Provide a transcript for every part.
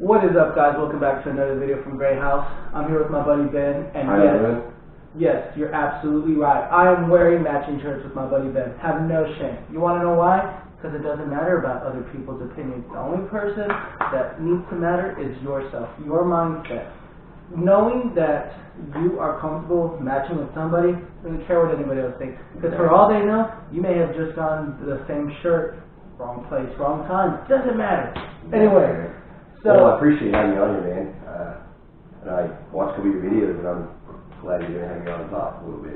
What is up, guys? Welcome back to another video from Gray House. I'm here with my buddy Ben, and yes, you're absolutely right. I am wearing matching shirts with my buddy Ben. Have no shame. You want to know why? Because it doesn't matter about other people's opinions. The only person that needs to matter is yourself, your mindset. Knowing that you are comfortable matching with somebody, don't care what anybody else thinks. Because for all they know, you may have just gotten the same shirt, wrong place, wrong time. Doesn't matter. Anyway. Well, I appreciate having you on here, man. And I watched a couple of your videos, and I'm glad you're going to have me on top a little bit.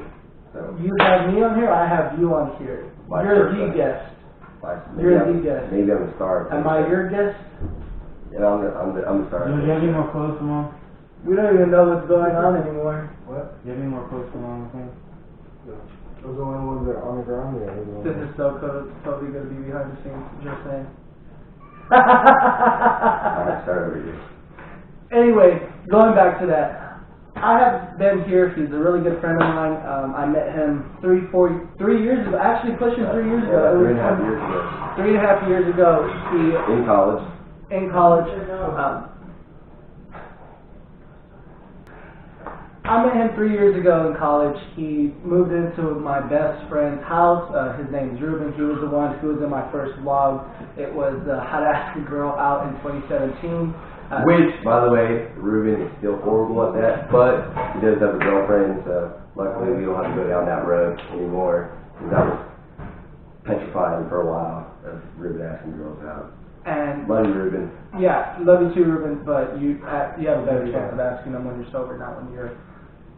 So you have me on here, I have you on here. You're the guest. You're the guest. Maybe I'm the star. Am I your guest? Yeah, I'm the star. Do you have any more clothes from on? We don't even know what's going on anymore. What? Do you have any more clothes from on? Those are the only ones that are on the ground there. This is so totally going to be behind the scenes, just saying. Alright, start over here. Anyway, going back to that, I have Ben here. He's a really good friend of mine. I met him 3 years ago. Actually, pushing 3 years ago. Yeah, 3.5 years ago. 3.5 years ago. In college. In college. I met him 3 years ago in college. He moved into my best friend's house. His name's Ruben. He was the one who was in my first vlog. It was How to Ask a Girl out in 2017. Which, by the way, Ruben is still horrible at that, but he does have a girlfriend, so luckily we don't have to go down that road anymore. Because that was petrifying for a while of Ruben asking girls out. And love you, Ruben. Yeah, love you too, Ruben, but you have a better chance of asking them when you're sober, not when you're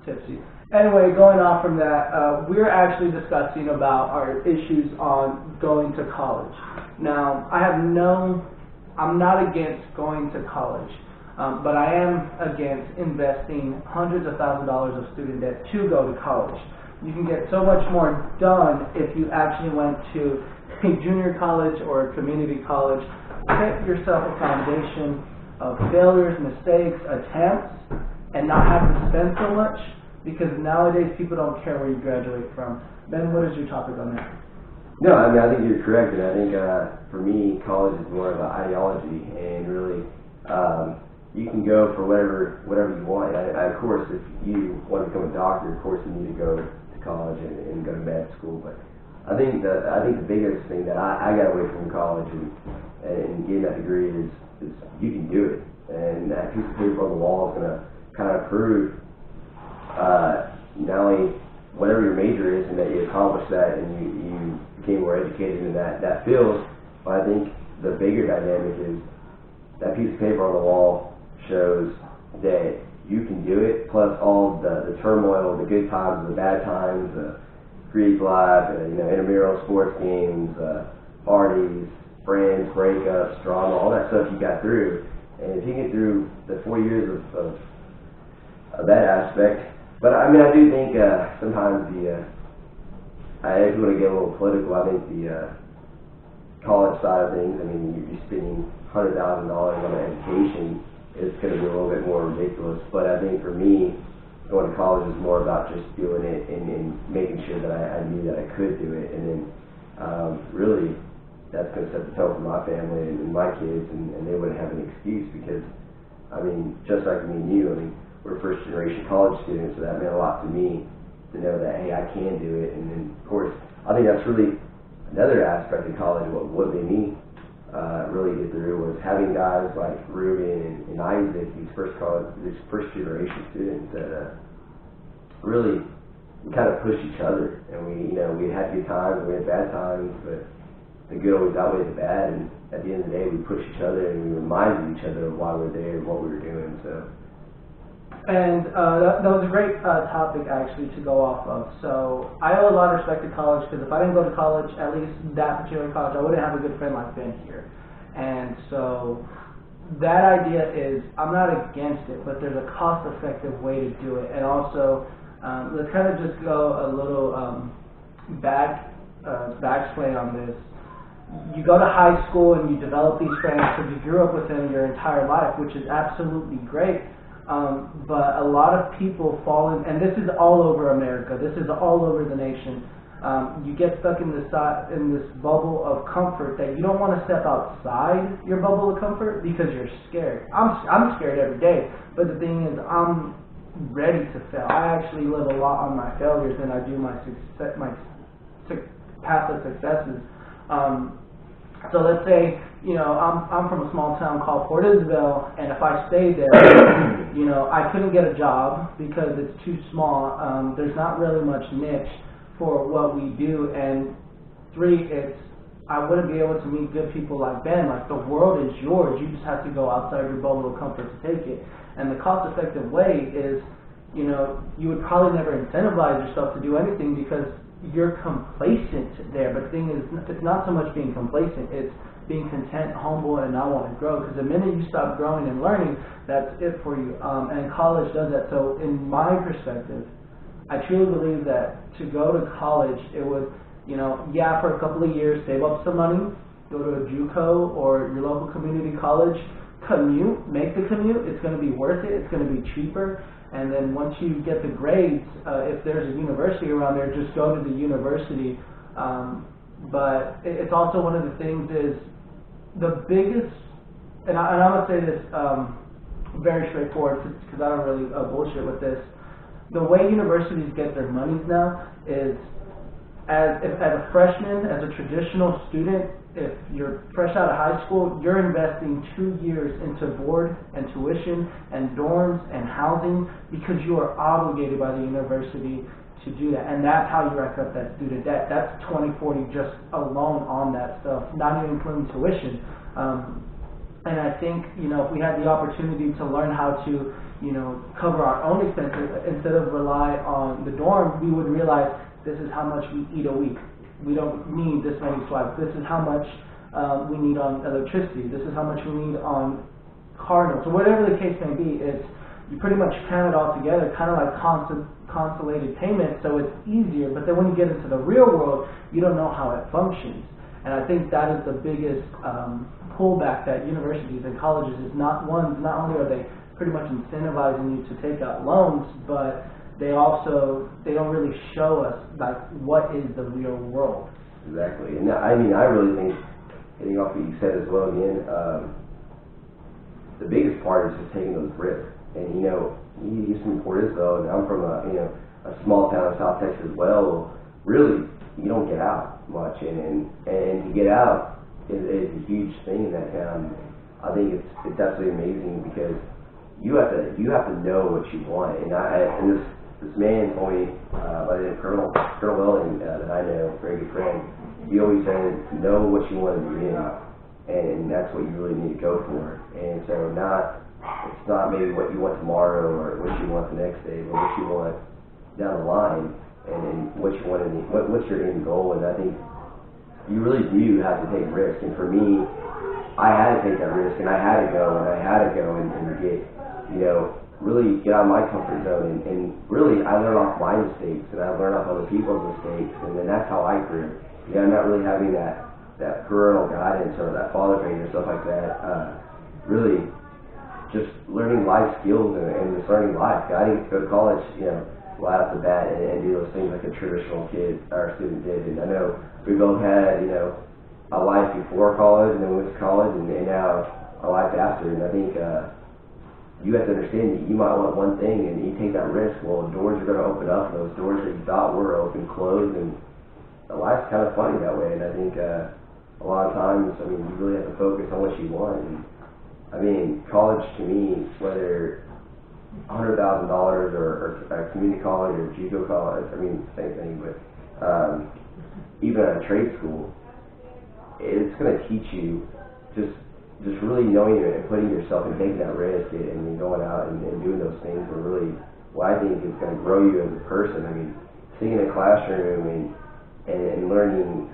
tipsy. Anyway, going off from that, we're actually discussing about our issues on going to college. Now, I'm not against going to college, but I am against investing hundreds of thousands of dollars of student debt to go to college. You can get so much more done if you actually went to a junior college or a community college. Set yourself a foundation of failures, mistakes, attempts, and not have to spend so much, because nowadays people don't care where you graduate from. Ben, what is your topic on that? No, I mean, I think you're correct, and I think for me, college is more of an ideology, and really, you can go for whatever you want. Of course, if you want to become a doctor, of course you need to go to college and go to med school, but I think the biggest thing that I got away from college and getting that degree is you can do it, and that piece of paper on the wall is going to kind of prove not only whatever your major is and that you accomplished that and you became more educated in that field, but I think the bigger dynamic is that piece of paper on the wall shows that you can do it, plus all the turmoil, the good times, the bad times, Greek life, intramural sports games, parties, friends, breakups, drama, all that stuff you got through. And if you get through the 4 years of that aspect, but I mean, I do think sometimes if you want to get a little political, I think the college side of things, I mean, you're spending $100,000 on an education, it's going to be a little bit more ridiculous. But I think for me, going to college is more about just doing it and making sure that I knew that I could do it, and then really that's going to set the tone for my family and my kids, and they wouldn't have an excuse, because I mean, just like me and you, I mean, we're first generation college students, so that meant a lot to me to know that, hey, I can do it. And then of course I think that's really another aspect of college, what made me really get through, was having guys like Ruben and Isaac, these first generation students that really kind of push each other, and we had good times, we had bad times, but the good always outweighed the bad, and at the end of the day we pushed each other and we reminded each other of why we're there and what we were doing. So. And that was a great topic actually to go off of. So I owe a lot of respect to college, because if I didn't go to college, at least that particular college, I wouldn't have a good friend like Ben here. And so that idea is, I'm not against it, but there's a cost-effective way to do it. And also, let's kind of just go a little backplay on this. You go to high school and you develop these friends because you grew up with them your entire life, which is absolutely great. But a lot of people fall in, and this is all over America, this is all over the nation. you get stuck in this bubble of comfort that you don't want to step outside your bubble of comfort because you're scared. I'm scared every day, but the thing is, I'm ready to fail. I actually live a lot on my failures than I do my path of successes. So let's say, I'm from a small town called Port Isabel, and if I stayed there, I couldn't get a job because it's too small. There's not really much niche for what we do, and 3, I wouldn't be able to meet good people like Ben. Like, the world is yours. You just have to go outside your bubble of comfort to take it. And the cost-effective way is, you would probably never incentivize yourself to do anything because you're complacent there. But the thing is, it's not so much being complacent, it's being content, humble, and not want to grow. Because the minute you stop growing and learning, that's it for you. And college does that. So in my perspective, I truly believe that to go to college, it would, for a couple of years, save up some money, go to a JUCO or your local community college, commute, make the commute. It's going to be worth it. It's going to be cheaper. And then once you get the grades, if there's a university around there, just go to the university. But it's also one of the things is the biggest, and I'm going to say this very straightforward because I don't really bullshit with this. The way universities get their monies now is as a freshman, as a traditional student, if you're fresh out of high school, you're investing 2 years into board and tuition and dorms and housing because you are obligated by the university to do that. And that's how you rack up that student debt. That's 20-40 just alone on that stuff, not even including tuition. And I think, if we had the opportunity to learn how to, cover our own expenses instead of rely on the dorm, we would realize this is how much we eat a week. We don't need this many swipes. This is how much we need on electricity. This is how much we need on car notes. So whatever the case may be, you pretty much count it all together, kind of like consolidated payment, so it's easier. But then when you get into the real world, you don't know how it functions. And I think that is the biggest pullback that universities and colleges is not only are they pretty much incentivizing you to take out loans, but they don't really show us like what is the real world. Exactly. And I really think, hitting off what you said as well again, the biggest part is just taking those risks. And you're from Port Isabel, and I'm from a small town in South Texas as well. Really, you don't get out much, and to get out is a huge thing in that town. I think it's absolutely amazing because you have to know what you want. And this man told me by the name of Colonel Weldon that I know, a very good friend. He always said, know what you want to be in, and that's what you really need to go for. And so it's not maybe what you want tomorrow or what you want the next day, but what you want down the line, and what you want what's your end goal. And I think you really do have to take risks. And for me, I had to take that risk, and I had to go and get, really get out of my comfort zone. And really, I learned off my mistakes, and I learned off other people's mistakes, and then that's how I grew. Not really having that parental guidance or that father figure or stuff like that. Really, just learning life skills and just learning life. I didn't go to college, right off the bat and do those things like a traditional kid or student did. And I know we both had, a life before college, and then we went to college, and now a life after. And I think you have to understand that you might want one thing, and you take that risk. Well, doors are going to open up, and those doors that you thought were open close, and life's kind of funny that way. And I think a lot of times, you really have to focus on what you want. And college to me, whether $100,000 or a community college or JUCO college, same thing, but even at a trade school, it's going to teach you just really knowing and putting yourself and taking that risk and going out and doing those things are really what I think is going to grow you as a person. Sitting in a classroom and learning,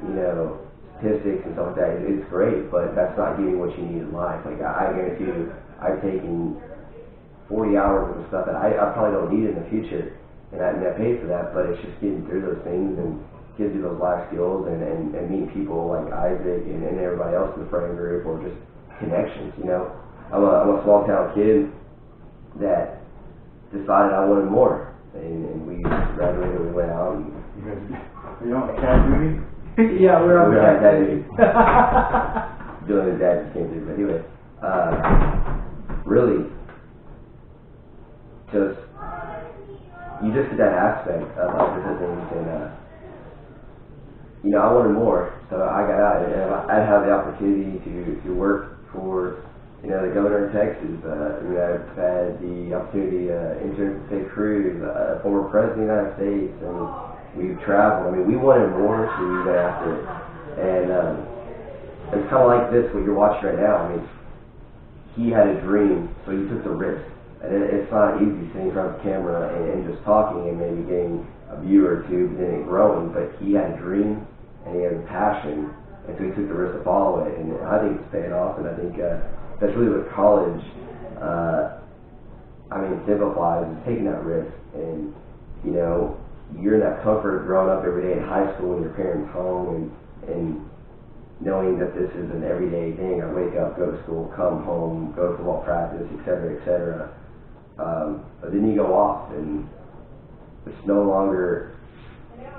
statistics and stuff like that, it's great, but that's not giving what you need in life. Like, I guarantee you, I've taken 40 hours of stuff that I probably don't need in the future, and I pay for that, but it's just getting through those things and gives you those life skills and meeting people like Isaac and everybody else in the friend group, or just connections. I'm a small town kid that decided I wanted more, and we graduated, we went out, and You know, cat duty? Yeah, we're on We're on cat cat duty. Dylan and Dad just came through, but anyway, really, just, you just get that aspect of the things, and, you know, I wanted more, so I got out, and I had the opportunity to work for, you know, the governor of Texas. You know, I've had the opportunity to intern for Ted Cruz, former president of the United States, and we've traveled. I mean, we wanted more, so we went after it. And it's kind of like this, what you're watching right now. I mean, he had a dream, so he took the risk. And it's not easy sitting in front of a camera and just talking and maybe getting a view or two, but then it growing. But he had a dream, and he had a passion, and so he took the risk to follow it. And I think it's paying off, and I think that's really what college, exemplifies, is taking that risk. And, you know, you're in that comfort of growing up every day in high school in your parents' home, and knowing that this is an everyday thing. I wake up, go to school, come home, go to football practice, etc., etc. But then you go off, and it's no longer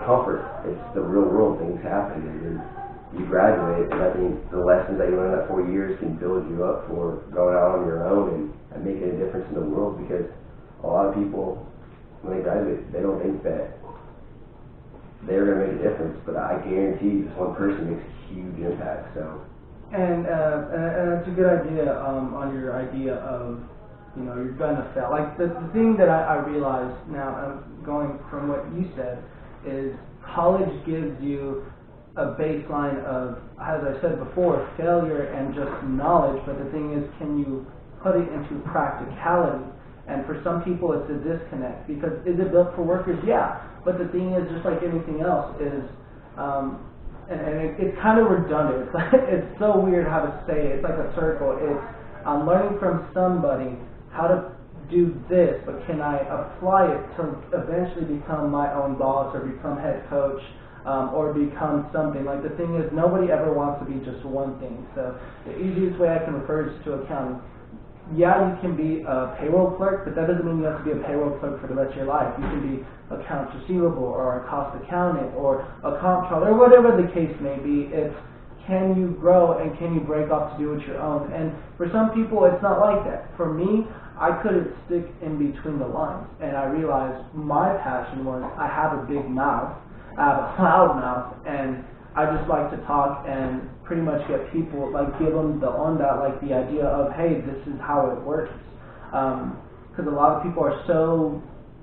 comfort. It's the real world. Things happen, and then you graduate, and I think the lessons that you learn in that 4 years can build you up for going out on your own and making a difference in the world, because a lot of people, when they graduate, they don't think that they're going to make a difference, but I guarantee this one person makes a huge impact. So, and it's a good idea on your idea of, you know, you're going to fail. Like the thing that I realize now, going from what you said, is college gives you a baseline of, as I said before, failure and just knowledge, but the thing is, can you put it into practicality? And for some people it's a disconnect, because is it built for workers? Yeah, but the thing is, just like anything else, is it's kind of redundant. It's so weird how to say it. It's like a circle. It's, I'm learning from somebody how to do this, but can I apply it to eventually become my own boss, or become head coach, or become something? Like, the thing is, nobody ever wants to be just one thing. So the easiest way I can refer is to accounting. Yeah, you can be a payroll clerk, but that doesn't mean you have to be a payroll clerk for the rest of your life. You can be accounts receivable, or a cost accountant, or a comptroller, or whatever the case may be. It's, can you grow, and can you break off to do it your own? And for some people, it's not like that. For me, I couldn't stick in between the lines, and I realized my passion was, I have a big mouth, I have a loud mouth, and I just like to talk and pretty much get people, like, give them the onda, like the idea of, hey, this is how it works. Because a lot of people are so,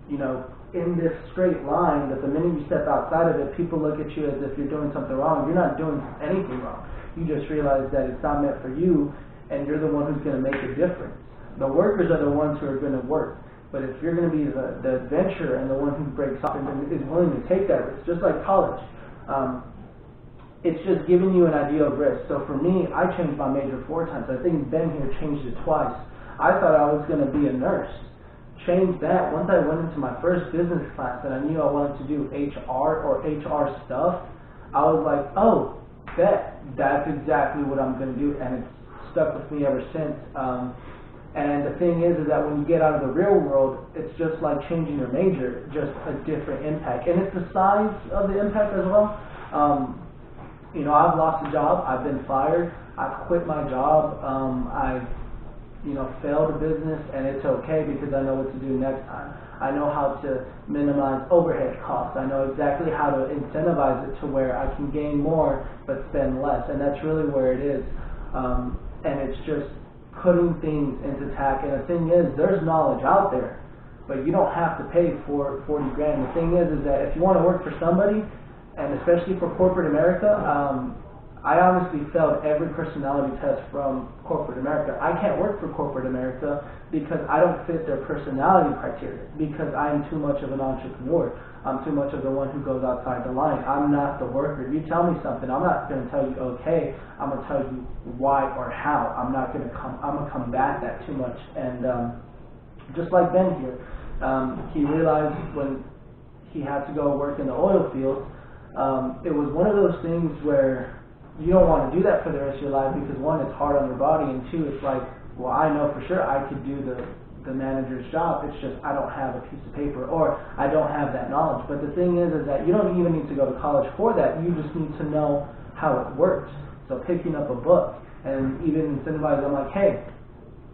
you know, in this straight line that the minute you step outside of it, people look at you as if you're doing something wrong. You're not doing anything wrong. You just realize that it's not meant for you, and you're the one who's going to make a difference. The workers are the ones who are going to work. But if you're going to be the adventurer and the one who breaks off and is willing to take that risk, just like college, it's just giving you an idea of risk. So for me, I changed my major 4 times. I think Ben here changed it twice. I thought I was going to be a nurse. Changed that. Once I went into my first business class and I knew I wanted to do HR or HR stuff, I was like, oh, that's exactly what I'm going to do, and it's stuck with me ever since. And the thing is that when you get out of the real world, it's just like changing your major, just a different impact. And it's the size of the impact as well. You know, I've lost a job, I've been fired, I've quit my job, I've, you know, failed a business, and it's okay because I know what to do next time. I know how to minimize overhead costs. I know exactly how to incentivize it to where I can gain more but spend less, and that's really where it is. And it's just putting things into tack. And the thing is, there's knowledge out there, but you don't have to pay for 40 grand. The thing is that if you want to work for somebody, and especially for corporate America, I honestly failed every personality test from corporate America. I can't work for corporate America because I don't fit their personality criteria, because I am too much of an entrepreneur. I'm too much of the one who goes outside the line. I'm not the worker. You tell me something, I'm not going to tell you okay, I'm going to tell you why or how. I'm going to combat that too much. And just like Ben here, he realized when he had to go work in the oil field, it was one of those things where you don't want to do that for the rest of your life, because 1, it's hard on your body, and 2, it's like, well, I know for sure I could do the the manager's job. It's just, I don't have a piece of paper, or I don't have that knowledge. But the thing is that you don't even need to go to college for that. You just need to know how it works. So picking up a book and even incentivize them, like, hey,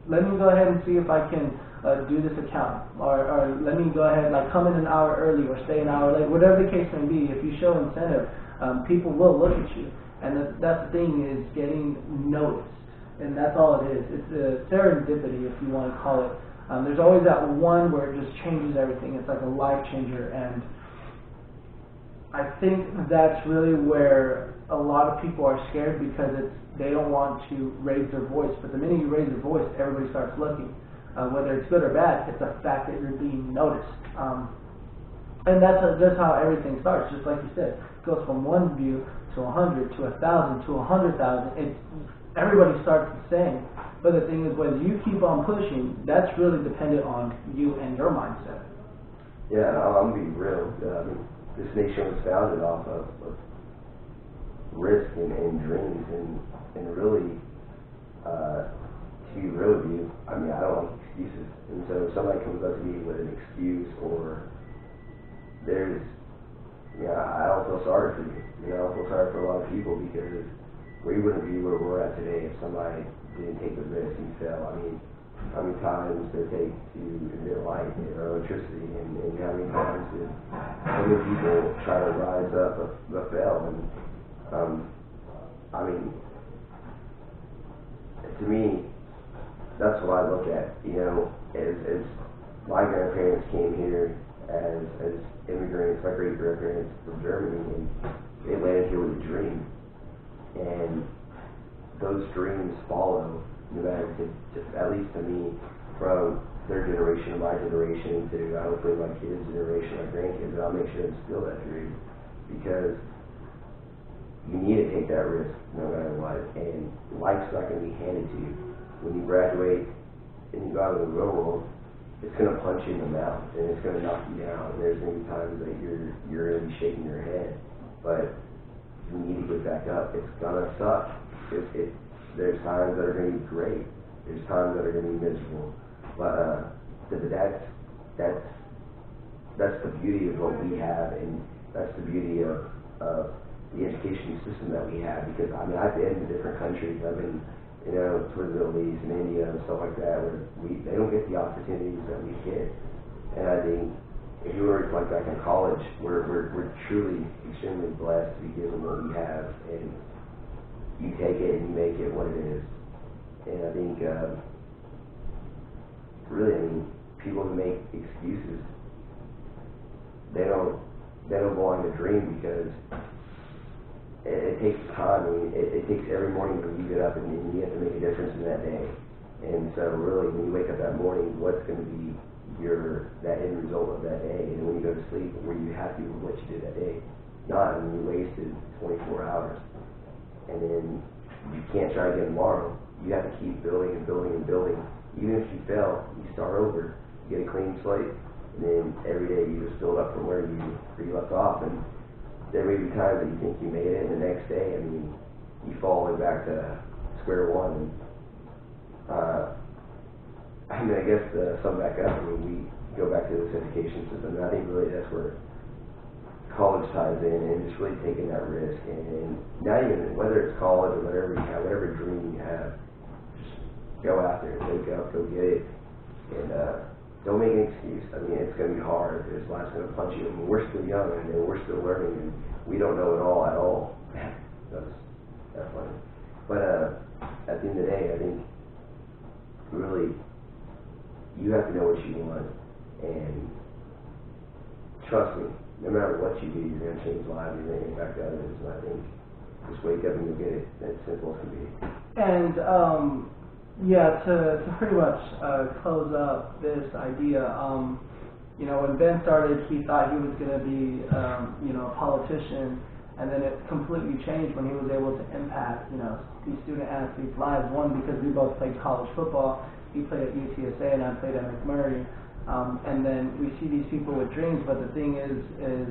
let me go ahead and see if I can do this account, or let me go ahead, like, come in an hour early or stay an hour late, whatever the case may be. If you show incentive, people will look at you. And that's the thing, is getting noticed. And that's all it is. It's a serendipity, if you want to call it. There's always that one where it just changes everything. It's like a life changer. And I think that's really where a lot of people are scared, because they don't want to raise their voice. But the minute you raise your voice, everybody starts looking. Whether it's good or bad, it's a fact that you're being noticed. And that's just how everything starts. Just like you said, it goes from one view to 100 to 1,000 to 100,000. Everybody starts the same. But the thing is, whether you keep on pushing, that's really dependent on you and your mindset. Yeah, I'm going to be real. This nation was founded off of risk and dreams, and really, to be real with you, I mean, I don't like excuses. And so if somebody comes up to me with an excuse, or I don't feel sorry for you. I don't feel sorry for a lot of people, because we wouldn't be where we're at today if somebody didn't take the risk and fail. I mean, how many times they take to emit light or electricity, and how many times did so many people try to rise up but fail. And I mean, to me, that's what I look at. As my grandparents came here as immigrants, my great grandparents from Germany, and they landed here with a dream, and those dreams follow, no matter at least to me, from their generation to my generation to hopefully my kids' generation, my grandkids. And I'll make sure to instill that dream, because you need to take that risk no matter what, and life's not going to be handed to you. When you graduate and you go out in the real world, it's going to punch you in the mouth, and it's going to knock you down, and there's going to be times that you're going to be shaking your head, but you need to get back up. It's going to suck. There's times that are going to be great. There's times that are going to be miserable, but that's the beauty of what we have, and that's the beauty of the education system that we have. Because I mean, I've been to different countries. I've been, towards the Middle East and India and stuff like that, where they don't get the opportunities that we get. And I think if you were to reflect back in college, we're truly extremely blessed to be given what we have, and you take it and you make it what it is. And I think really, I mean, people who make excuses, they don't belong to dream, because it takes time. I mean, it takes every morning when you get up, and you have to make a difference in that day. And so really, when you wake up that morning, what's going to be that end result of that day? And when you go to sleep, were you happy with what you did that day? Not, and you wasted 24 hours. And then you can't try again tomorrow. You have to keep building and building and building. Even if you fail, you start over, you get a clean slate, and then every day you just build up from where you left off. And there may be times that you think you made it, and the next day, I mean, you fall all the way back to square one. And I guess to sum back up, I mean, we go back to this education system, and I think really that's where college ties in, and just really taking that risk. And not even, whether it's college or whatever you have, whatever dream you have, just go after it, wake up, go get it, and don't make an excuse. I mean, it's going to be hard. This life's going to punch you. I mean, we're still young, and we're still learning, and we don't know it all at all. That's funny. But at the end of the day, I think really you have to know what you want, and trust me, no matter what you do, you're going to change lives, you're going to impact others. And I think just wake up and you'll get it. That's simple as can be. And to pretty much close up this idea, when Ben started, he thought he was going to be a politician, and then it completely changed when he was able to impact these student athletes' lives. One, because we both played college football. He played at UTSA and I played at McMurray. And then we see these people with dreams, but the thing is, if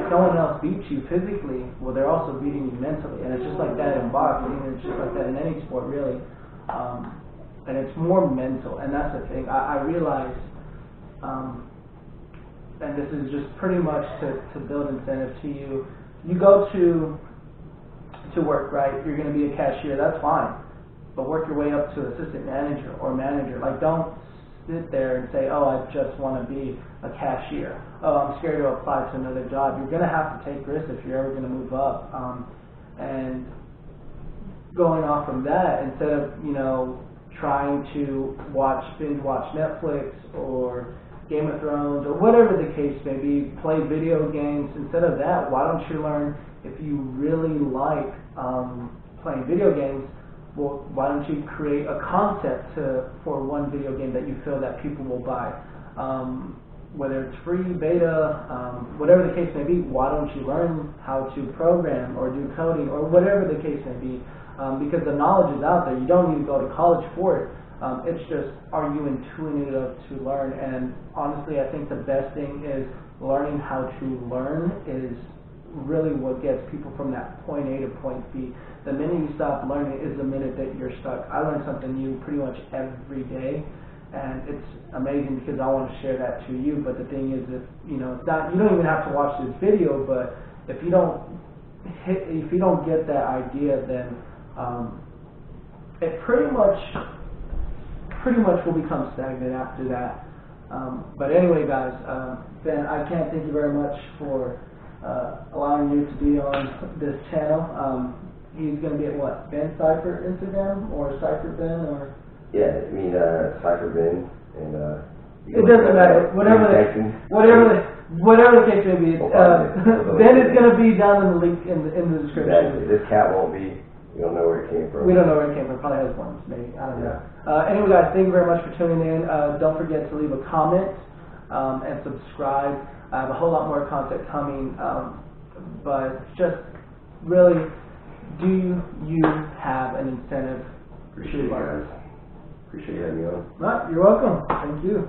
someone else beats you physically, well, they're also beating you mentally. And it's just like that in boxing, and it's just like that in any sport, really. and it's more mental, and that's the thing. I realize, and this is just pretty much to build incentive to you. You go to work, right? You're going to be a cashier, that's fine, but work your way up to assistant manager or manager. Like, don't sit there and say, oh, I just want to be a cashier. Oh, I'm scared to apply to another job. You're going to have to take risks if you're ever going to move up. And going off from that, instead of, trying to binge watch Netflix or Game of Thrones or whatever the case may be, play video games, instead of that, why don't you learn, if you really like playing video games, well, why don't you create a concept for one video game that you feel that people will buy? Whether it's free, beta, whatever the case may be, why don't you learn how to program or do coding or whatever the case may be? Because the knowledge is out there. You don't need to go to college for it. It's just, are you intuitive to learn? And honestly, I think the best thing is learning how to learn is really what gets people from that point A to point B. The minute you stop learning is the minute that you're stuck. I learn something new pretty much every day, and it's amazing because I want to share that to you. But the thing is, if it's not, you don't even have to watch this video. But if you don't get that idea, then it pretty much will become stagnant after that. But anyway, guys, Ben, I can't thank you very much for allowing you to be on this channel. He's going to be at what? Ben Cypher Instagram or Cypher Ben or? Yeah, I mean Cypher Ben and. It doesn't matter. Whatever the case may be. Ben is going to be down in the link in the description. Exactly. This cat won't be. We don't know where it came from. We don't know where it came from. Probably has worms, maybe. I don't know. Anyway, guys, thank you very much for tuning in. Don't forget to leave a comment and subscribe. I have a whole lot more content coming, but just really, do you have an incentive? Appreciate you guys. Appreciate you having me on. You're welcome. Thank you.